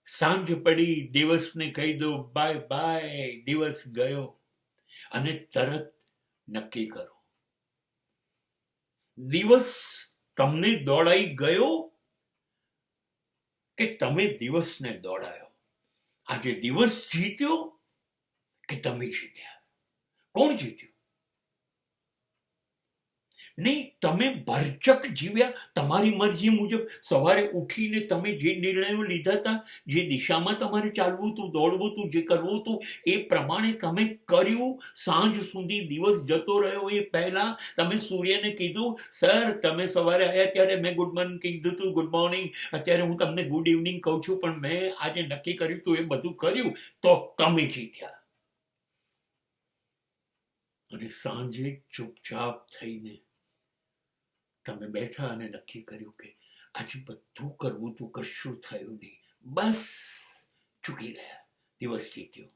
સાંજ પડી, દિવસને કહી દો બાય બાય, દિવસ ગયો. અને તરત નક્કી કરો, દિવસ તમને દોડાઈ ગયો કે તમે દિવસને દોડાયો? આજે દિવસ જીત્યો કે તમે જીત્યા? કોણ જીત્યું? નહીં, તમે ભરચક જીવ્યા તમારી મરજી મુજબ. સવારે ઉઠીને તમે જે નિર્ણયો લીધા હતા, જે દિશામાં તમારે ચાલવું હતું, દોડવું હતું, જે કરવું હતું એ પ્રમાણે તમે કર્યું. સાંજ સુધી દિવસ જતો રહ્યો એ પહેલા તમે સૂર્યને કીધું, સર તમે સવારે આવ્યા ત્યારે મેં ગુડ મોર્નિંગ કીધું હતું, ગુડ મોર્નિંગ. અત્યારે હું તમને ગુડ ઇવનિંગ કહું છું, પણ મેં આજે નક્કી કર્યું હતું એ બધું કર્યું, તો તમે જીત્યા. અને સાંજે ચૂપચાપ થઈને તમે બેઠા અને નક્કી કર્યું કે આજે બધું કરવું તું, કશું થયું નહીં, બસ ચૂકી ગયા, દિવસ જીત્યો.